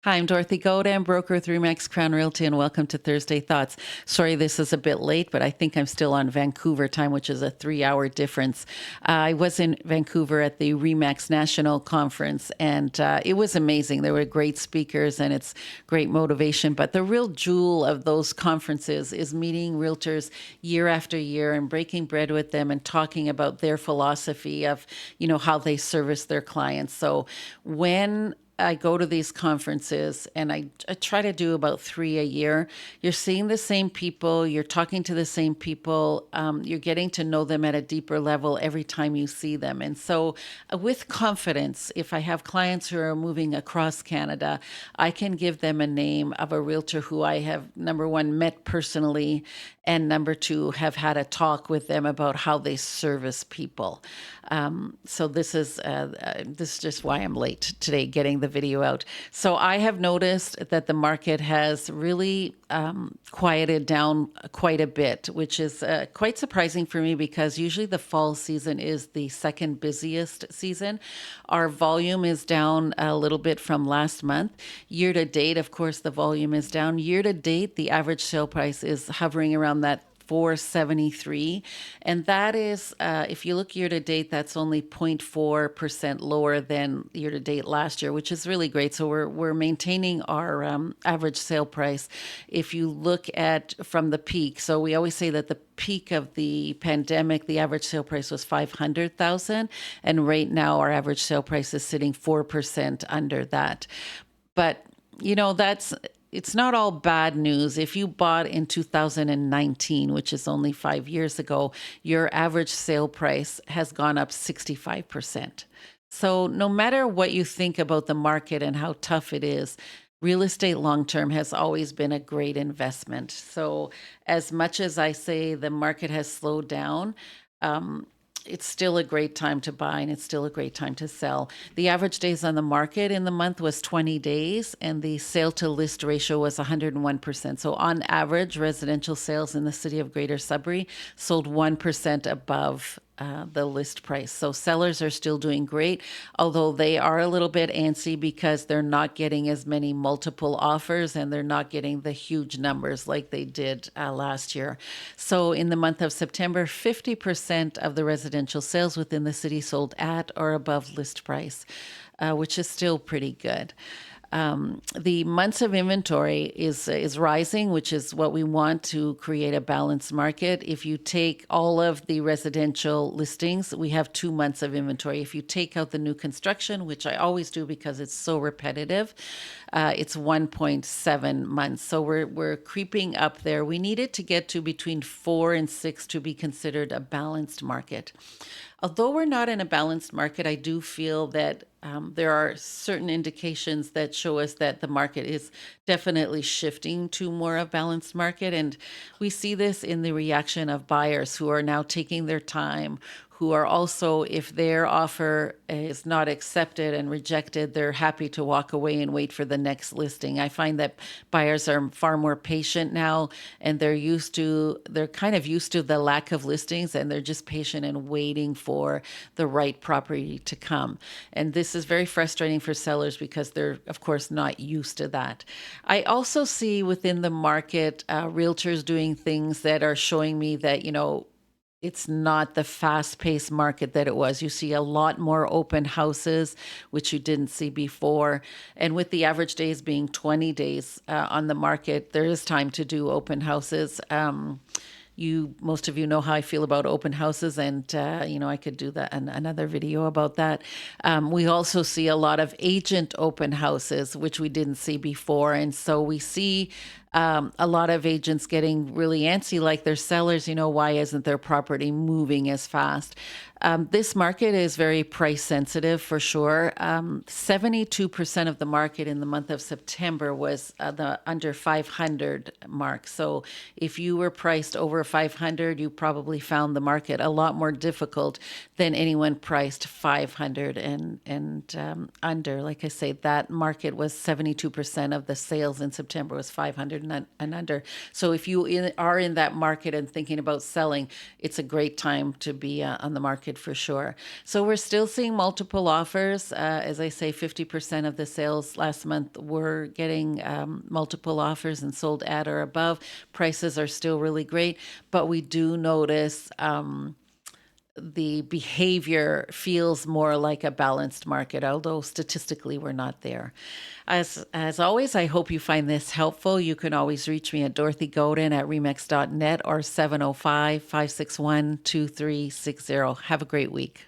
Hi, I'm Dorothy Godin, broker with Remax Crown Realty, and welcome to Thursday Thoughts. Sorry this is a bit late, but I think I'm still on Vancouver time, which is a 3-hour difference. I was in Vancouver at the Remax National Conference, and it was amazing. There were great speakers, and it's great motivation. But the real jewel of those conferences is meeting realtors year after year and breaking bread with them and talking about their philosophy of, how they service their clients. So when I go to these conferences and I try to do about 3 a year. You're seeing the same people, you're talking to the same people, you're getting to know them at a deeper level every time you see them. And so, with confidence, if I have clients who are moving across Canada, I can give them a name of a realtor who I have, number one, met personally, and number two, have had a talk with them about how they service people. So this is just why I'm late today getting the video out. So I have noticed that the market has really quieted down quite a bit, which is quite surprising for me because usually the fall season is the second busiest season. Our volume is down a little bit from last month. Year to date, of course, the volume is down. Year to date, the average sale price is hovering around that 473, and that is, if you look year to date, that's only 0.4% lower than year to date last year, which is really great. So we're maintaining our average sale price. If you look at from the peak, so we always say that the peak of the pandemic, the average sale price was 500,000, and right now our average sale price is sitting 4% under that. But that's it's not all bad news. If you bought in 2019, which is only 5 years ago, your average sale price has gone up 65%. So no matter what you think about the market and how tough it is, real estate long term has always been a great investment. So as much as I say the market has slowed down, it's still a great time to buy and it's still a great time to sell. The average days on the market in the month was 20 days and the sale to list ratio was 101%. So on average, residential sales in the city of Greater Sudbury sold 1% above the list price. So sellers are still doing great, although they are a little bit antsy because they're not getting as many multiple offers and they're not getting the huge numbers like they did last year. So in the month of September, 50% of the residential sales within the city sold at or above list price, which is still pretty good. The months of inventory is rising, which is what we want to create a balanced market. If you take all of the residential listings, we have 2 months of inventory. If you take out the new construction, which I always do because it's so repetitive, it's 1.7 months. So we're creeping up there. We need it to get to between 4 and 6 to be considered a balanced market. Although we're not in a balanced market, I do feel that there are certain indications that show us that the market is definitely shifting to more of a balanced market. And we see this in the reaction of buyers who are now taking their time, who are also, if their offer is not accepted and rejected, they're happy to walk away and wait for the next listing. I find that buyers are far more patient now and they're kind of used to the lack of listings and they're just patient and waiting for the right property to come. And this is very frustrating for sellers because they're, of course, not used to that. I also see within the market realtors doing things that are showing me that, it's not the fast-paced market that it was. You see a lot more open houses, which you didn't see before. And with the average days being 20 days on the market, there is time to do open houses. Most of you know how I feel about open houses, and I could do that another video about that. We also see a lot of agent open houses, which we didn't see before, and so we see a lot of agents getting really antsy, like their sellers. Why isn't their property moving as fast? This market is very price sensitive for sure. 72% of the market in the month of September was the under 500 mark. So if you were priced over 500, you probably found the market a lot more difficult than anyone priced 500 and under. Like I say, that market was 72% of the sales in September was 500 500 and under. So if you are in that market and thinking about selling, it's a great time to be on the market for sure. So we're still seeing multiple offers. As I say, 50% of the sales last month were getting multiple offers and sold at or above. Prices are still really great, but we do notice the behavior feels more like a balanced market, although statistically we're not there. As always, I hope you find this helpful. You can always reach me at Dorothy Godin at remax.net or 705-561-2360. Have a great week.